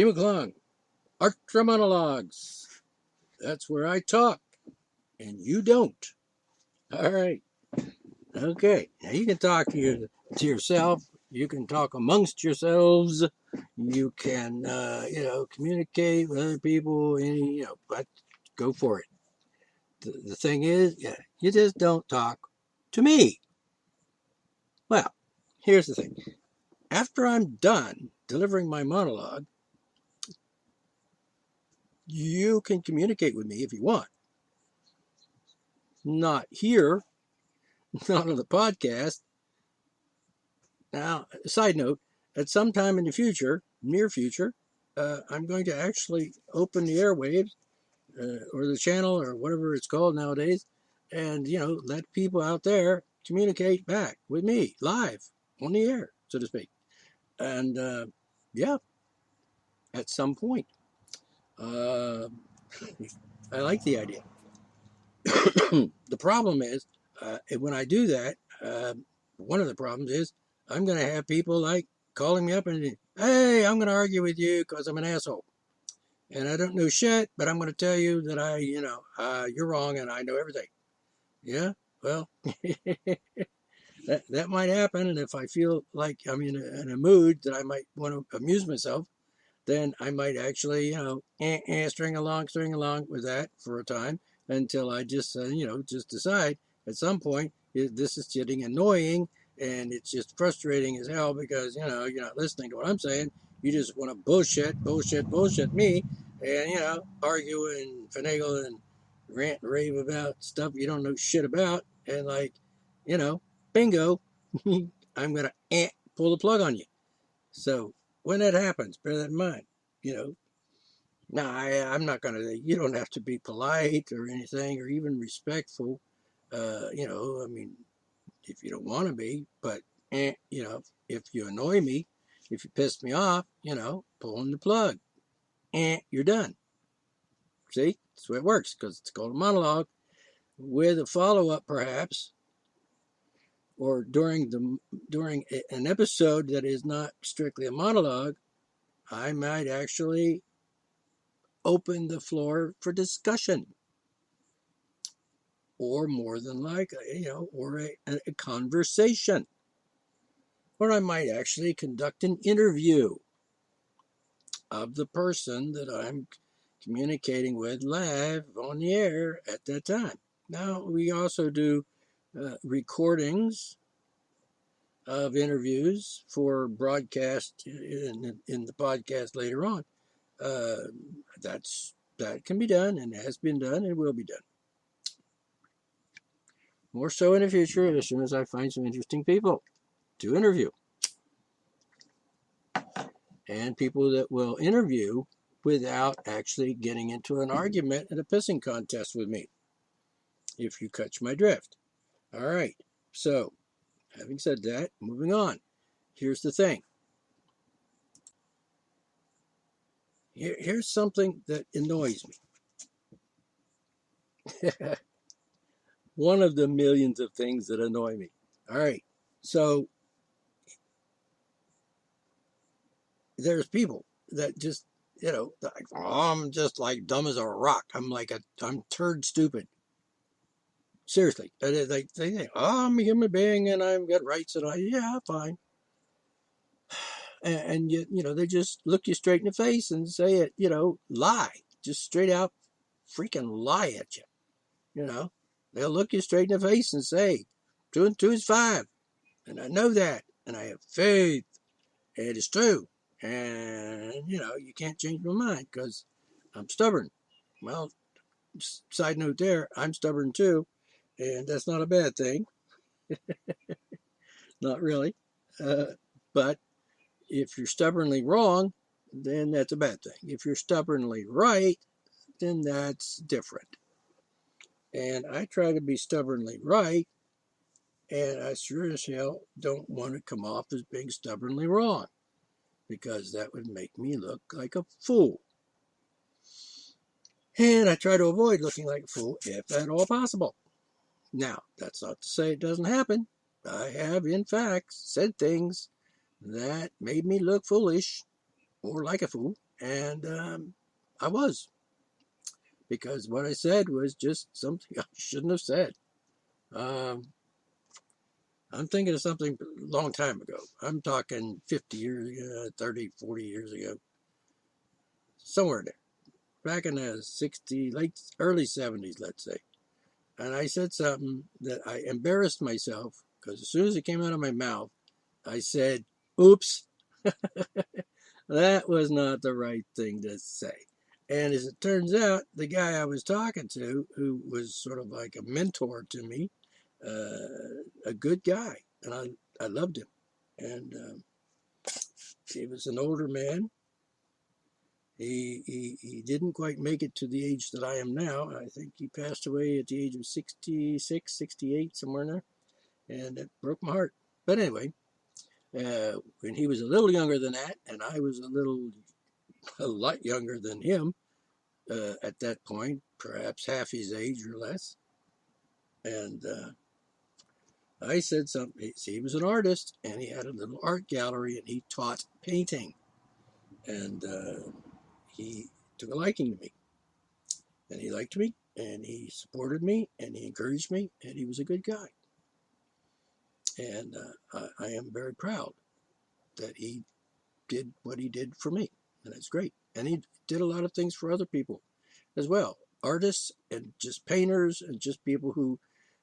Kim McClung, art-ra-monologs. That's where I talk, and you don't. All right. Okay. Now you can talk to yourself. You can talk amongst yourselves. You can, communicate with other people. But go for it. The thing is, you just don't talk to me. Well, here's the thing. After I'm done delivering my monologue, you can communicate with me if you want. Not here, not on the podcast. Now, side note, at some time in the future, near future, I'm going to actually open the airwaves or the channel or whatever it's called nowadays, and let people out there communicate back with me live on the air, so to speak. And at some point, I like the idea. The problem is when I do that, one of the problems is I'm going to have people like calling me up and, hey, I'm going to argue with you because I'm an asshole. And I don't know shit, but I'm going to tell you that you're wrong and I know everything. Yeah, well, that might happen. And if I feel like I'm in a mood that I might want to amuse myself, then I might actually, string along with that for a time until I just decide at some point this is getting annoying and it's just frustrating as hell because, you're not listening to what I'm saying. You just want to bullshit me and, argue and finagle and rant and rave about stuff you don't know shit about. And bingo, I'm going to pull the plug on you. So when that happens, bear that in mind. I'm not going to, you don't have to be polite or anything or even respectful. If you don't want to be, but, if you annoy me, if you piss me off, pulling the plug. You're done. See? That's the way it works because it's called a monologue with a follow-up perhaps, or during an episode that is not strictly a monologue, I might actually open the floor for discussion, or more than likely, or a conversation, or I might actually conduct an interview of the person that I'm communicating with live on the air at that time. Now, we also do recordings of interviews for broadcast in the podcast later on. That can be done and has been done and will be done. More so in the future as soon as I find some interesting people to interview. And people that will interview without actually getting into an argument and a pissing contest with me, if you catch my drift. All right. So, having said that, moving on. Here's the thing. Here's something that annoys me. One of the millions of things that annoy me. All right. So, there's people that just, like, I'm just like dumb as a rock. I'm turd stupid. Seriously. They think, I'm a human being and I've got rights and fine. And yet, they just look you straight in the face and say it, lie. Just straight out freaking lie at you. They'll look you straight in the face and say, 2 and 2 is 5. And I know that. And I have faith. And it is true. And, you can't change my mind because I'm stubborn. Well, side note there, I'm stubborn too. And that's not a bad thing. Not really. But if you're stubbornly wrong, then that's a bad thing. If you're stubbornly right, then that's different. And I try to be stubbornly right, and I sure as hell don't want to come off as being stubbornly wrong, because that would make me look like a fool. And I try to avoid looking like a fool if at all possible. Now, that's not to say it doesn't happen. I have, in fact, said things that made me look foolish or like a fool, And I was, because what I said was just something I shouldn't have said. Um, I'm thinking of something a long time ago. I'm talking 50 years, 30, 40 years ago, somewhere there, back in the early 70s, let's say. And I said something that I embarrassed myself, because as soon as it came out of my mouth, I said, oops, that was not the right thing to say. And as it turns out, the guy I was talking to, who was sort of like a mentor to me, a good guy, and I loved him. And he was an older man. He didn't quite make it to the age that I am now. I think he passed away at the age of 66, 68, somewhere in there. And it broke my heart. But anyway, when he was a little younger than that, and I was a lot younger than him at that point, perhaps half his age or less. And I said something. He was an artist, and he had a little art gallery, and he taught painting. And he took a liking to me. And he liked me, and he supported me, and he encouraged me, and he was a good guy. And I am very proud that he did what he did for me, and that's great. And he did a lot of things for other people as well, artists and just painters and just people who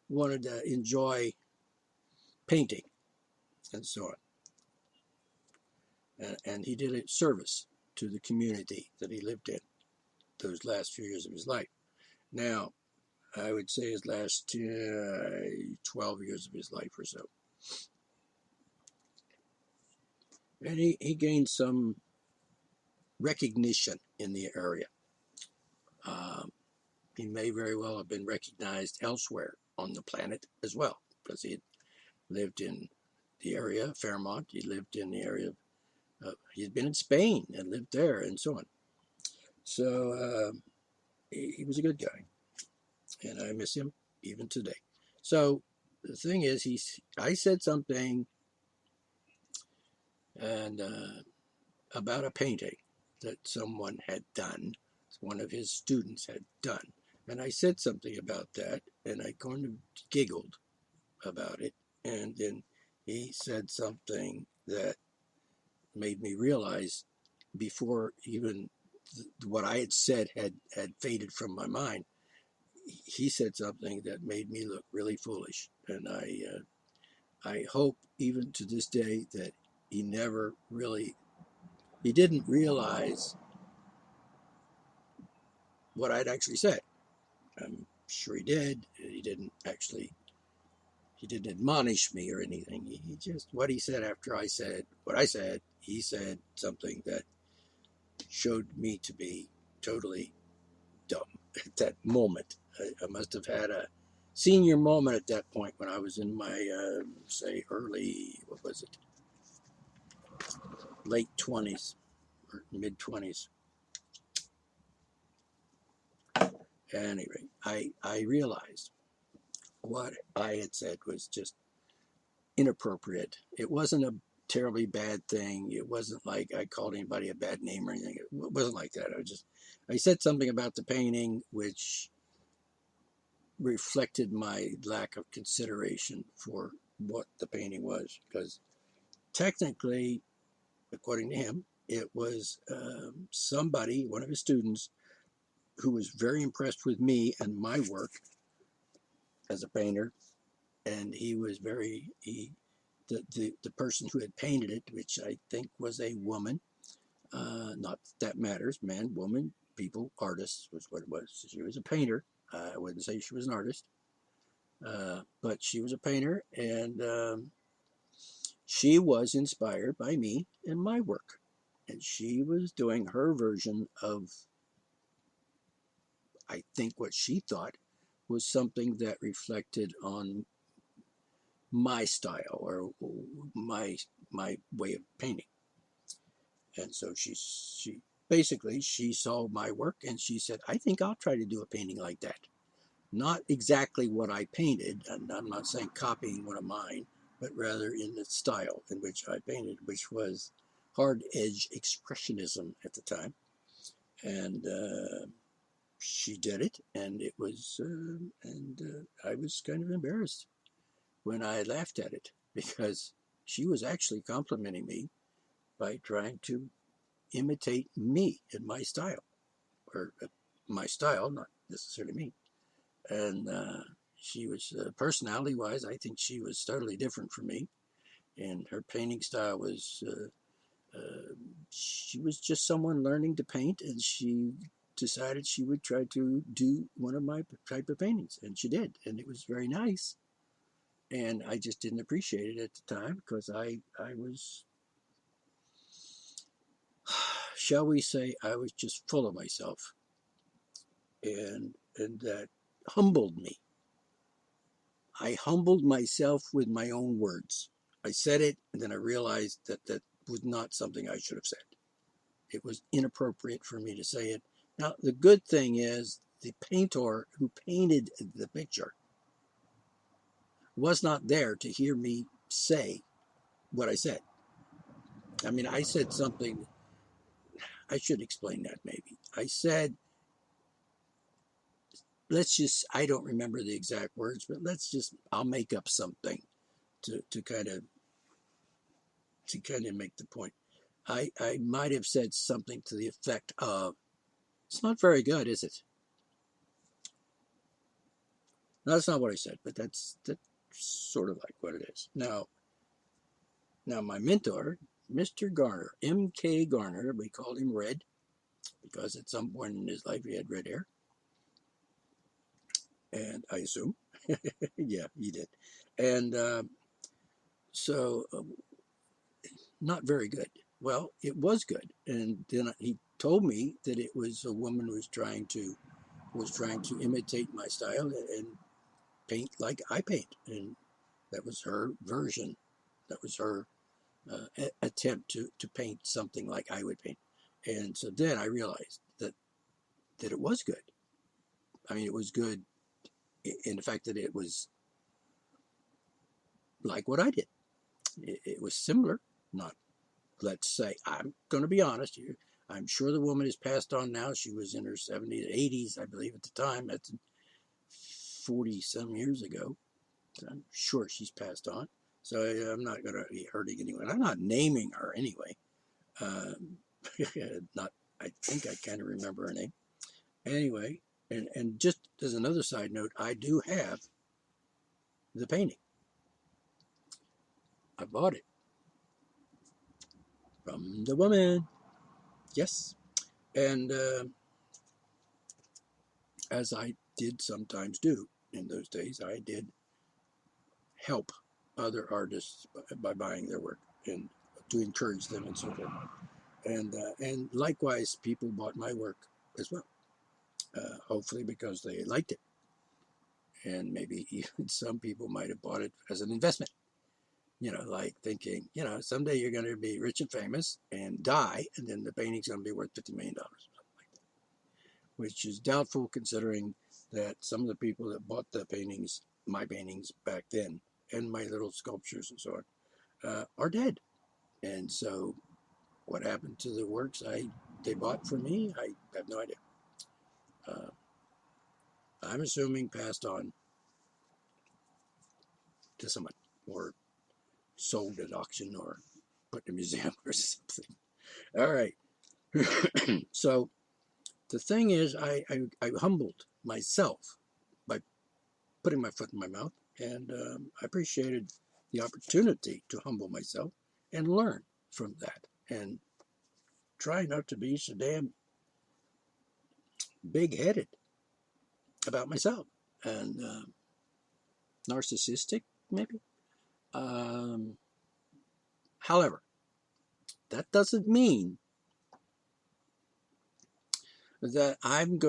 wanted to enjoy painting and so on. And he did a service to the community that he lived in those last few years of his life. Now, I would say his last 12 years of his life or so. And he gained some recognition in the area. He may very well have been recognized elsewhere on the planet as well, because he had lived in the area of Fairmont. He lived in the area of, he'd been in Spain and lived there and so on. So he was a good guy, and I miss him even today. So the thing is, I said something and about a painting that someone had done, one of his students had done. And I said something about that, and I kind of giggled about it. And then he said something that made me realize, before even what I had said had faded from my mind, he said something that made me look really foolish. And I hope even to this day that he didn't realize what I'd actually said. I'm sure he did. He didn't admonish me or anything. He just, what he said after I said what I said, he said something that showed me to be totally dumb at that moment. I must have had a senior moment at that point when I was in my, say, late 20s or mid 20s. At any rate, I realized what I had said was just inappropriate. It wasn't a terribly bad thing. It wasn't like I called anybody a bad name or anything. It wasn't like that. I said something about the painting which reflected my lack of consideration for what the painting was, because technically, according to him, it was somebody, one of his students, who was very impressed with me and my work as a painter, and the person who had painted it, which I think was a woman, not that matters, man, woman, people, artists was what it was. She was a painter. I wouldn't say she was an artist, but she was a painter, and she was inspired by me and my work. And she was doing her version of, I think, what she thought was something that reflected on my style or my way of painting. And so she basically, she saw my work and she said, I think I'll try to do a painting like that. Not exactly what I painted, and I'm not saying copying one of mine, but rather in the style in which I painted, which was hard edge expressionism at the time. And she did it, and it was, I was kind of embarrassed when I laughed at it, because she was actually complimenting me by trying to imitate me in my style, or my style, not necessarily me. And she was, personality-wise, I think she was totally different from me, and her painting style was, she was just someone learning to paint, and she decided she would try to do one of my type of paintings, and she did, and it was very nice. And I just didn't appreciate it at the time, because I was, shall we say, I was just full of myself, and that humbled me. I humbled myself with my own words. I said it, and then I realized that that was not something I should have said. It was inappropriate for me to say it. Now, the good thing is the painter who painted the picture was not there to hear me say what I said. I mean, I said something, I should explain that maybe. I said, let's just, I don't remember the exact words, but let's just, I'll make up something to kind of make the point. I might have said something to the effect of, it's not very good, is it? No, that's not what I said, but that's sort of like what it is. Now my mentor, Mr. Garner, M.K. Garner, we called him Red, because at some point in his life he had red hair. And I assume, yeah, he did. And so, not very good. Well, it was good. And then he told me that it was a woman who was trying to imitate my style and paint like I paint. And that was her version. That was her attempt to paint something like I would paint. And so then I realized that it was good. I mean, it was good in the fact that it was like what I did. It was similar, not, let's say, I'm going to be honest here. I'm sure the woman is passed on now. She was in her 70s, 80s, I believe, at the time. That's 40 some years ago. I'm sure she's passed on. So I'm not going to be hurting anyone. I'm not naming her anyway. Not, I think I kind of remember her name. Anyway, and just as another side note, I do have the painting. I bought it from the woman. Yes. And as I did sometimes do in those days, I did help other artists by buying their work and to encourage them and so forth. And likewise, people bought my work as well, hopefully because they liked it. And maybe even some people might have bought it as an investment, like thinking, someday you're going to be rich and famous and die, and then the painting's going to be worth $50 million, something like that, which is doubtful considering that some of the people that bought the paintings, my paintings back then, and my little sculptures and so on, are dead. And so what happened to the works they bought for me, I have no idea. I'm assuming passed on to someone, or sold at auction, or put in a museum or something. All right. So the thing is, I humbled myself by putting my foot in my mouth, and I appreciated the opportunity to humble myself and learn from that, and try not to be so damn big-headed about myself and narcissistic, maybe. However, that doesn't mean that I'm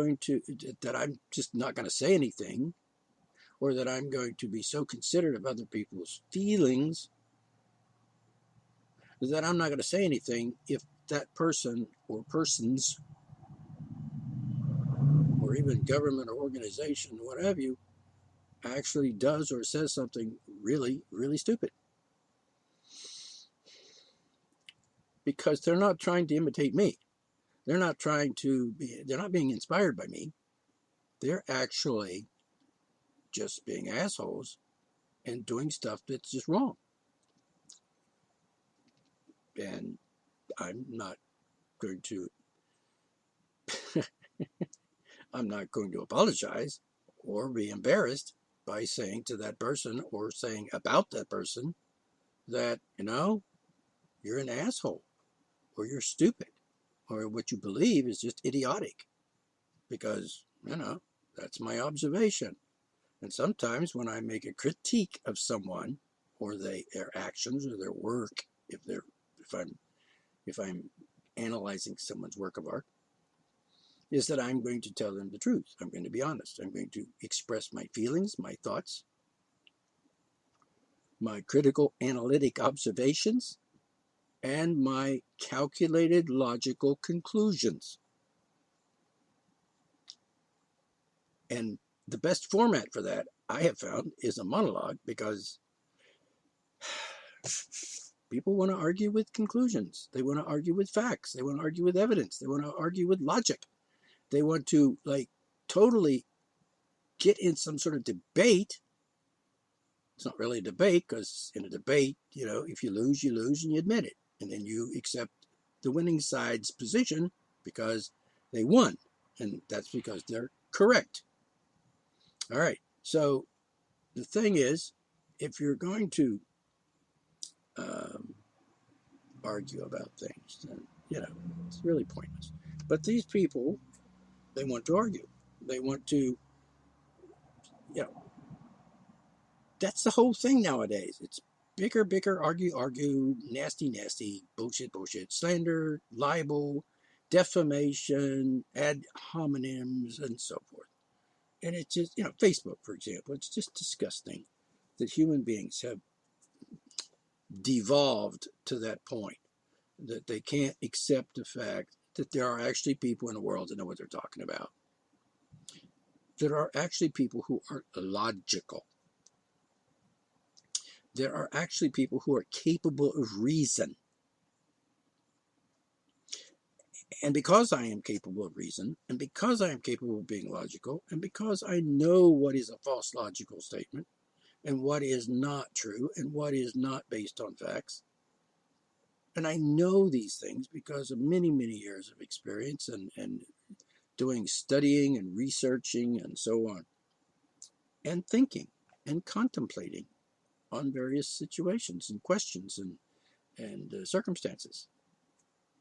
just not going to say anything, or that I'm going to be so considerate of other people's feelings that I'm not going to say anything if that person or persons, or even government or organization, what have you, actually does or says something really, really stupid. Because they're not trying to imitate me. They're not trying to be, they're not being inspired by me. They're actually just being assholes and doing stuff that's just wrong. And I'm not going to, I'm not going to apologize or be embarrassed by saying to that person or saying about that person that, you're an asshole or you're stupid or what you believe is just idiotic because, that's my observation. And sometimes when I make a critique of someone or their actions or their work, if I'm analyzing someone's work of art, is that I'm going to tell them the truth. I'm going to be honest. I'm going to express my feelings, my thoughts, my critical analytic observations, and my calculated logical conclusions. And the best format for that, I have found, is a monologue, because people want to argue with conclusions. They want to argue with facts. They want to argue with evidence. They want to argue with logic. They want to totally get in some sort of debate. It's not really a debate, because in a debate, if you lose, you lose and you admit it. And then you accept the winning side's position because they won. And that's because they're correct. All right. So the thing is, if you're going to argue about things, then, it's really pointless. But these people, they want to argue. They want to, that's the whole thing nowadays. It's bicker, argue, nasty, bullshit, slander, libel, defamation, ad hominems, and so forth. And it's just, Facebook, for example, it's just disgusting that human beings have devolved to that point, that they can't accept the fact that there are actually people in the world that know what they're talking about. There are actually people who are logical. There are actually people who are capable of reason. And because I am capable of reason, and because I am capable of being logical, and because I know what is a false logical statement, and what is not true, and what is not based on facts, and I know these things because of many, many years of experience and doing studying and researching and so on, and thinking and contemplating on various situations and questions and circumstances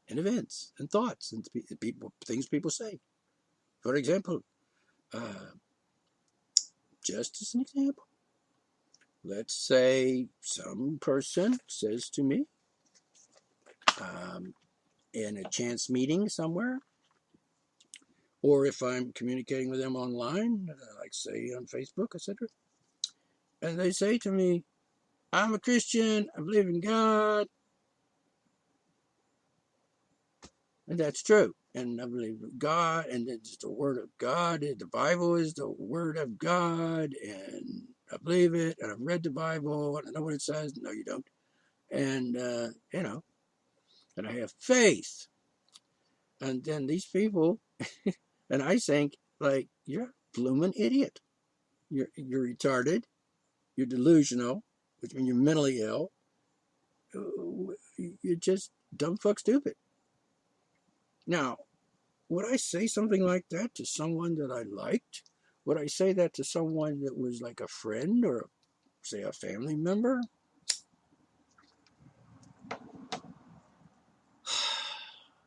and events and thoughts and things people say. For example, just as an example, let's say some person says to me in a chance meeting somewhere, or if I'm communicating with them online, like say on Facebook, etc., and they say to me, I'm a Christian, I believe in God, and that's true. And I believe in God, and it's the Word of God. The Bible is the Word of God, and I believe it, and I've read the Bible, and I know what it says. No, you don't. And, and I have faith. And then these people, and I think, you're a blooming idiot. You're retarded. You're delusional, which means you're mentally ill. You're just dumb fuck stupid. Now, would I say something like that to someone that I liked? Would I say that to someone that was like a friend or, say, a family member?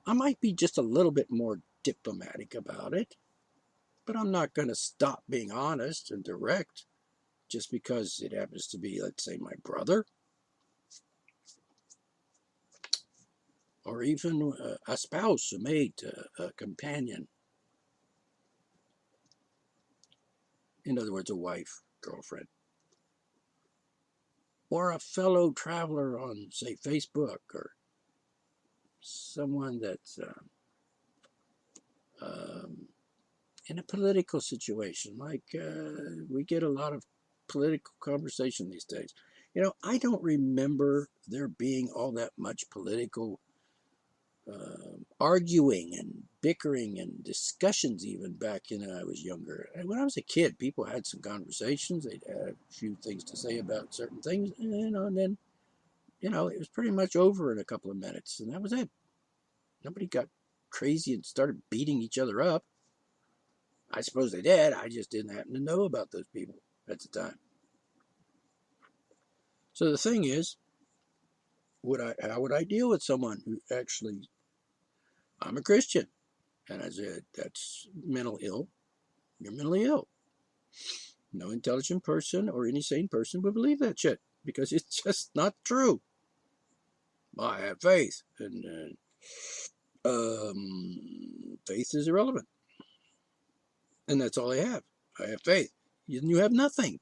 I might be just a little bit more diplomatic about it, but I'm not going to stop being honest and direct just because it happens to be, let's say, my brother, or even a spouse, a mate, a companion. In other words, a wife, girlfriend, or a fellow traveler on, say, Facebook, or someone that's in a political situation. We get a lot of political conversation these days. I don't remember there being all that much political arguing and bickering and discussions even back when I was younger. And when I was a kid, people had some conversations. They'd have a few things to say about certain things, and then, it was pretty much over in a couple of minutes, and that was it. Nobody got crazy and started beating each other up. I suppose they did. I just didn't happen to know about those people at the time. So the thing is, how would I deal with someone who actually, I'm a Christian, and I said, that's mental ill. You're mentally ill. No intelligent person or any sane person would believe that shit because it's just not true. I have faith, and faith is irrelevant, and that's all I have. I have faith. You have nothing.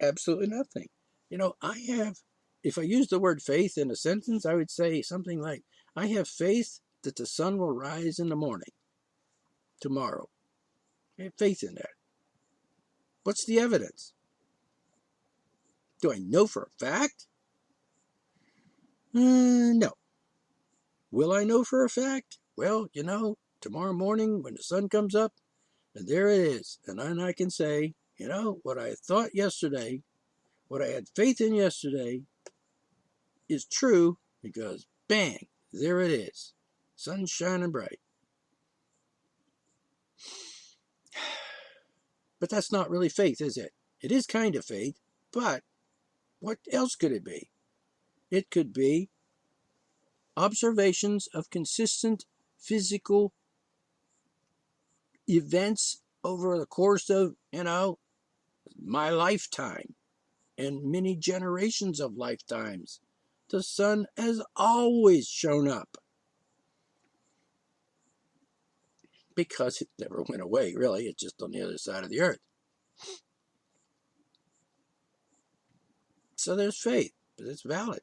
Absolutely nothing. If I use the word faith in a sentence, I would say something like, I have faith that the sun will rise in the morning tomorrow. I have faith in that. What's the evidence? Do I know for a fact? No. Will I know for a fact? Well, tomorrow morning when the sun comes up, and there it is, and then I can say, what I thought yesterday, what I had faith in yesterday is true because, bang, there it is. Sun's shining bright. But that's not really faith, is it? It is kind of faith, but what else could it be? It could be observations of consistent physical events over the course of, my lifetime and many generations of lifetimes. The sun has always shown up because it never went away, really. It's just on the other side of the earth. So there's faith, but it's valid.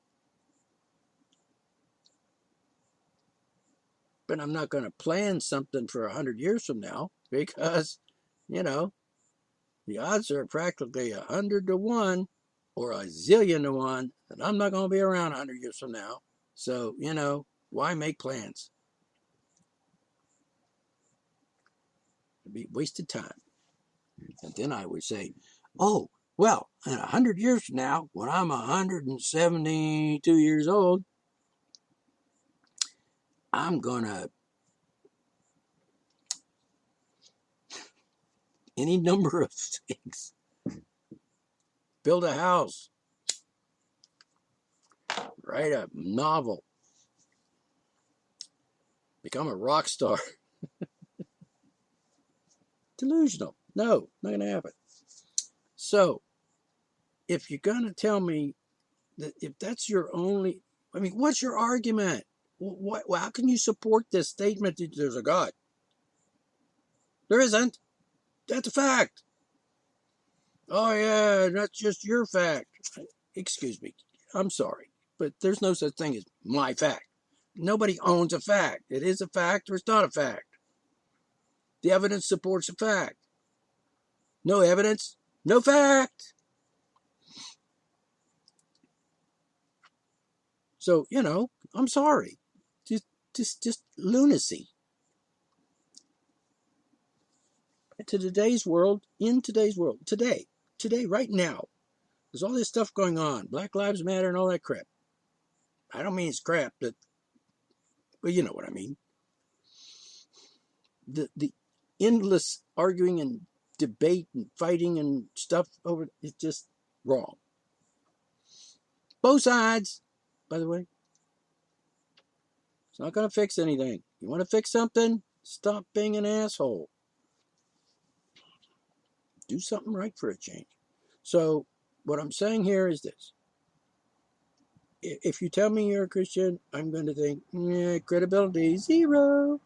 But I'm not going to plan something for 100 years from now because, the odds are practically 100 to 1 or a zillion to 1 that I'm not going to be around 100 years from now. So, why make plans? It'd be wasted time. And then I would say, oh, well, in 100 years from now, when I'm 172 years old, I'm going to any number of things. Build a house. Write a novel. Become a rock star. Delusional. No, not going to happen. So, if you're going to tell me that if that's your only, what's your argument? How can you support this statement that there's a God? There isn't. That's a fact. Oh, yeah, that's just your fact. Excuse me. I'm sorry, but there's no such thing as my fact. Nobody owns a fact. It is a fact or it's not a fact. The evidence supports a fact. No evidence, no fact. So, I'm sorry. Just lunacy. In today's world, today, right now, there's all this stuff going on. Black Lives Matter and all that crap. I don't mean it's crap, but you know what I mean. The endless arguing and debate and fighting and stuff over it's just wrong. Both sides, by the way. It's not going to fix anything. You want to fix something? Stop being an asshole. Do something right for a change. So, what I'm saying here is this. If you tell me you're a Christian, I'm going to think, credibility, 0.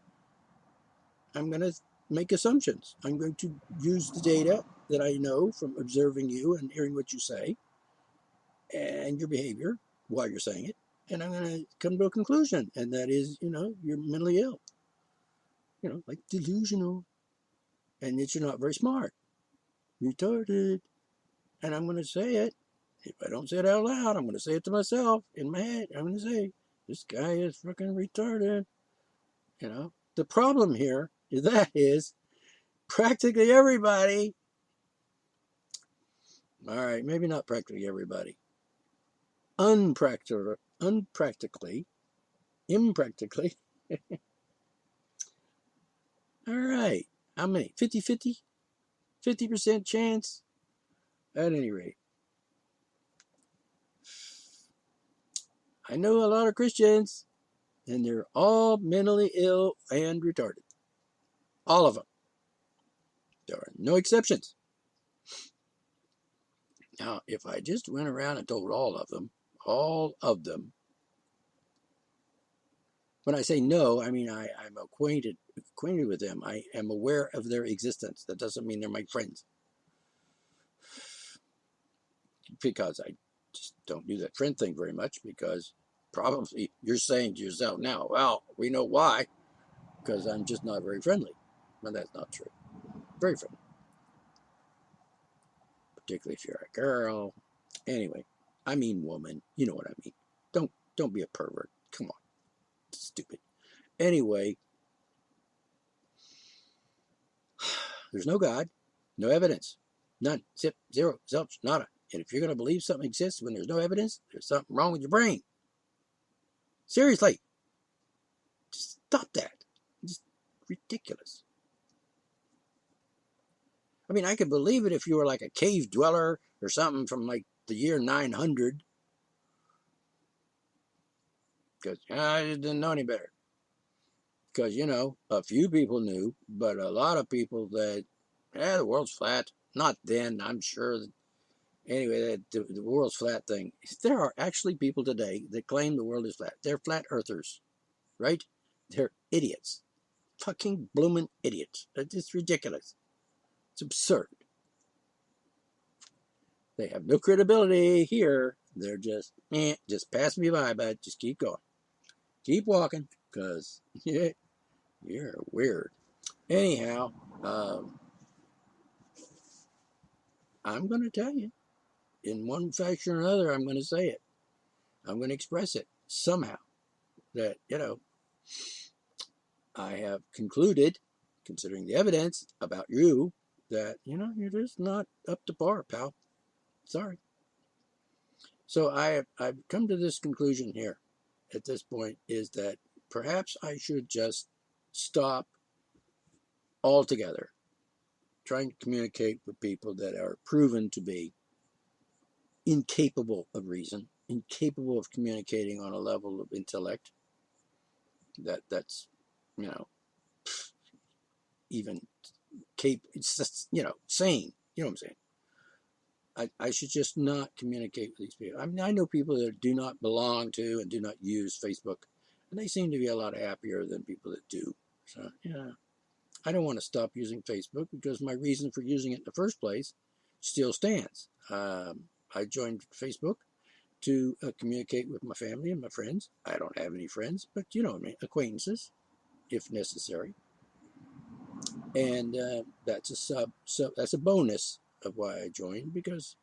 I'm going to make assumptions. I'm going to use the data that I know from observing you and hearing what you say and your behavior while you're saying it. And I'm going to come to a conclusion. And that is, you're mentally ill. Like delusional. And that you're not very smart. Retarded. And I'm going to say it. If I don't say it out loud, I'm going to say it to myself in my head. I'm going to say, This guy is freaking retarded. The problem here is practically everybody. All right, maybe not practically everybody. Impractically. All right. How many? 50-50? 50% chance? At any rate. I know a lot of Christians, and they're all mentally ill and retarded. All of them. There are no exceptions. Now, if I just went around and told all of them, when I say no, I mean I'm acquainted with them. I am aware of their existence. That doesn't mean they're my friends. Because I just don't do that friend thing very much, because probably you're saying to yourself now, well, we know why, because I'm just not very friendly. But that's not true. Very friendly. Particularly if you're a girl. Anyway, I mean woman. You know what I mean. Don't be a pervert. Come on. It's stupid. Anyway, there's no God, no evidence. None. Zero. Zilch. Nada. And if you're going to believe something exists when there's no evidence, there's something wrong with your brain. Seriously. Just stop that. It's ridiculous. I mean, I could believe it if you were like a cave dweller or something from like the year 900. Because I just didn't know any better. Because, a few people knew, but a lot of people that, the world's flat. Not then, I'm sure. Anyway, the world's flat thing. There are actually people today that claim the world is flat. They're flat earthers, right? They're idiots. Fucking blooming idiots. It's ridiculous. It's absurd. They have no credibility here. They're just pass me by, but just keep going. Keep walking, because you're weird. Anyhow, I'm going to tell you. In one fashion or another, I'm going to say it. I'm going to express it somehow. That, I have concluded, considering the evidence about you, that, you're just not up to par, pal. Sorry. So I've come to this conclusion here at this point, is that perhaps I should just stop altogether trying to communicate with people that are proven to be incapable of reason, incapable of communicating on a level of intellect that's even it's just sane. You know what I'm saying? I should just not communicate with these people. I mean, I know people that do not belong to and do not use Facebook, and they seem to be a lot happier than people that do. So I don't want to stop using Facebook, because my reason for using it in the first place still stands. I joined Facebook to communicate with my family and my friends. I don't have any friends, but you know what I mean, acquaintances, if necessary. And that's a bonus of why I joined, because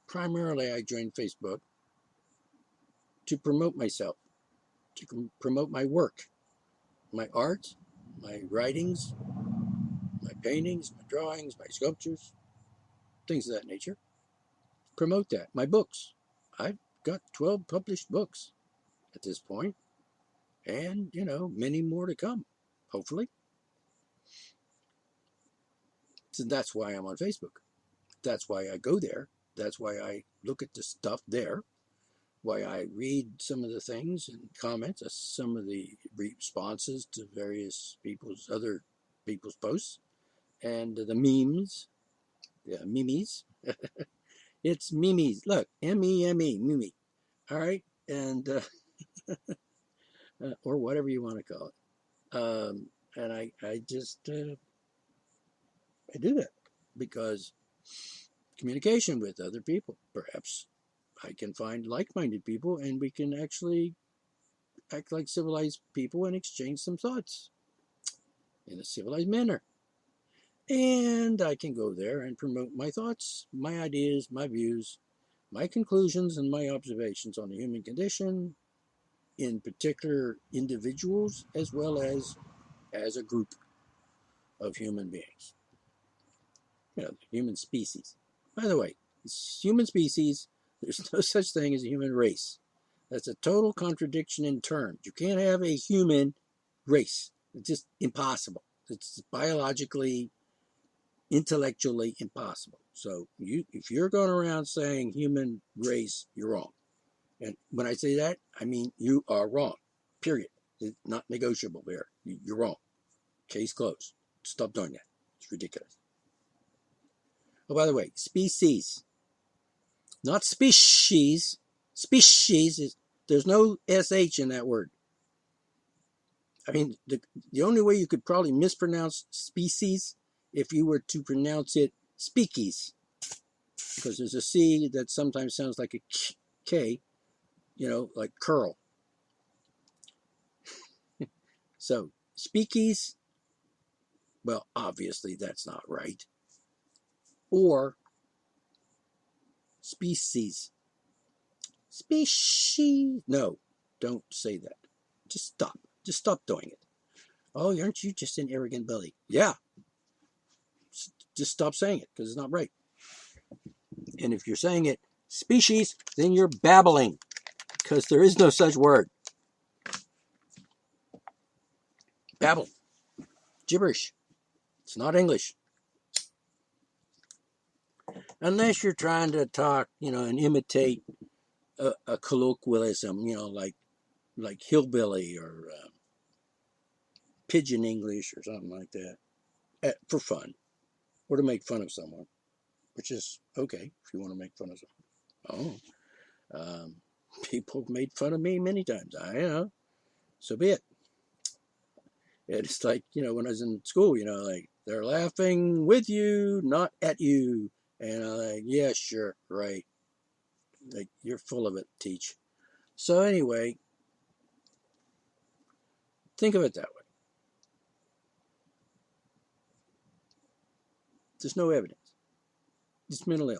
primarily I joined Facebook to promote myself, to promote my work, my art, my writings, my paintings, my drawings, my sculptures, things of that nature. Promote that. My books. I've got 12 published books at this point, and, many more to come, hopefully. So that's why I'm on Facebook. That's why I go there. That's why I look at the stuff there. Why I read some of the things and comments, some of the responses to various other people's posts, and the memes, the memes. It's memes. Look, M-E-M-E, meme. All right, and or whatever you want to call it. And I just I do that because communication with other people. Perhaps I can find like-minded people, and we can actually act like civilized people and exchange some thoughts in a civilized manner. And I can go there and promote my thoughts, my ideas, my views, my conclusions, and my observations on the human condition in particular individuals as well as a group of human beings. You know, the human species. By the way, human species, there's no such thing as a human race. That's a total contradiction in terms. You can't have a human race. It's just impossible. It's biologically, intellectually impossible. So if you're going around saying human race, you're wrong. And when I say that, I mean you are wrong. Period. It's not negotiable there. You're wrong. Case closed. Stop doing that. It's ridiculous. Oh, by the way, species, not species. Species is, there's no SH in that word. I mean, the only way you could probably mispronounce species if you were to pronounce it speakies, because there's a C that sometimes sounds like a K, you know, like curl. So speakies, well, obviously that's not right. Or species. Species. No, don't say that. Just stop. Just stop doing it. Oh, aren't you just an arrogant bully? Yeah. Just stop saying it because it's not right. And if you're saying it species, then you're babbling because there is no such word. Babble. Gibberish. It's not English. Unless you're trying to talk, you know, and imitate a colloquialism, you know, like hillbilly or pidgin English or something like that, for fun, or to make fun of someone, which is okay if you want to make fun of someone. Oh, people have made fun of me many times. I know, so be it. It's like, you know, when I was in school, you know, like they're laughing with you, not at you, and I'm like, yeah, sure, right. Like, you're full of it, teach. So anyway, think of it that way. There's no evidence. Just mental ill.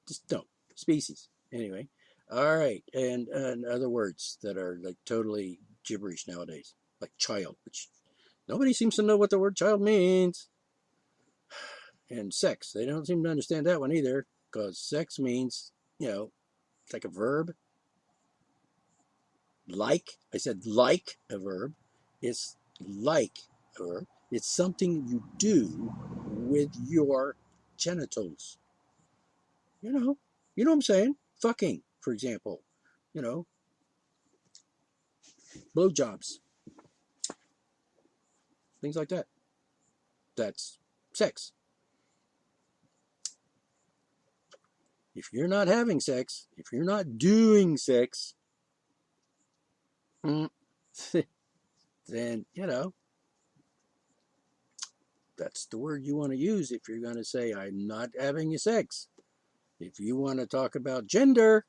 Just don't. Species. Anyway. All right. And other words that are like totally gibberish nowadays, like child, which nobody seems to know what the word child means. And sex. They don't seem to understand that one either, because sex means, you know, it's like a verb. Like, I said like a verb. It's like a verb. It's something you do with your genitals. You know what I'm saying? Fucking, for example. You know, blowjobs. Things like that. That's sex. If you're not having sex, if you're not doing sex, then, you know, that's the word you want to use if you're going to say, I'm not having sex. If you want to talk about gender,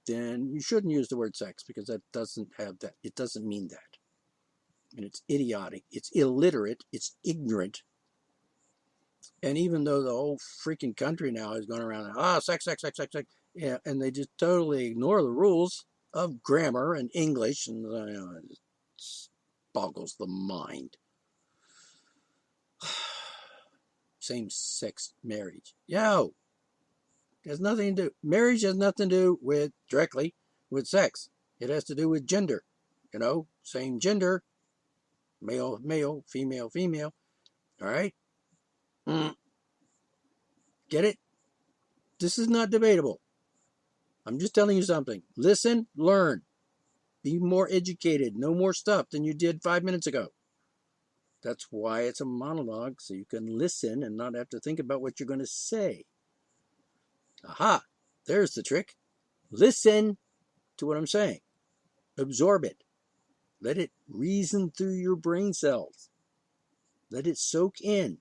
then you shouldn't use the word sex, because that doesn't have that. It doesn't mean that. And it's idiotic. It's illiterate. It's ignorant. And even though the whole freaking country now is going around, sex, sex, sex, sex, sex, yeah, and they just totally ignore the rules of grammar and English, and it boggles the mind. Same-sex marriage. Yo, has nothing to do. Marriage has nothing to do with directly with sex. It has to do with gender. You know, same gender, male, male, female, female. All right. Get it? This is not debatable. I'm just telling you something. Listen, learn. Be more educated. Know more stuff than you did 5 minutes ago. That's why it's a monologue, so you can listen and not have to think about what you're going to say. Aha, there's the trick. Listen to what I'm saying. Absorb it. Let it reason through your brain cells. Let it soak in.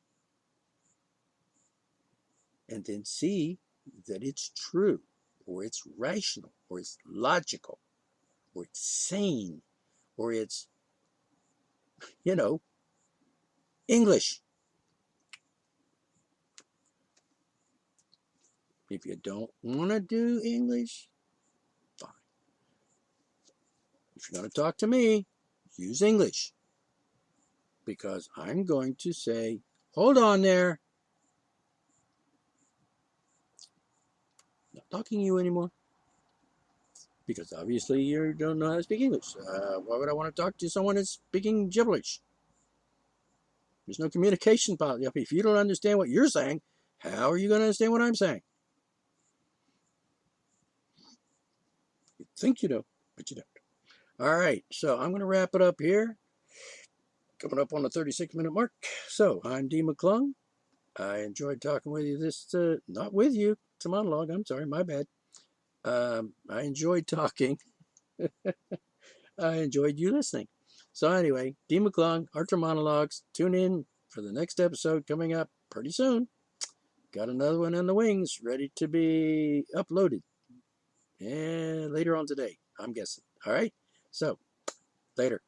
And then see that it's true, or it's rational, or it's logical, or it's sane, or it's, you know, English. If you don't want to do English, fine. if you're going to talk to me, use English. Because I'm going to say, hold on there. Not talking to you anymore. Because obviously you don't know how to speak English. Why would I want to talk to someone that's speaking gibberish? There's no communication policy. If you don't understand what you're saying, how are you going to understand what I'm saying? You think you know, but you don't. All right, so I'm going to wrap it up here. Coming up on the 36-minute mark. So I'm D. McClung. I enjoyed talking with you. Not with you. It's a monologue. I'm sorry, my bad. I enjoyed talking. I enjoyed you listening. So anyway, D. McClung, art-ra-monologs. Tune in for the next episode coming up pretty soon. Got another one in the wings, ready to be uploaded. And later on today, I'm guessing. All right? So, later.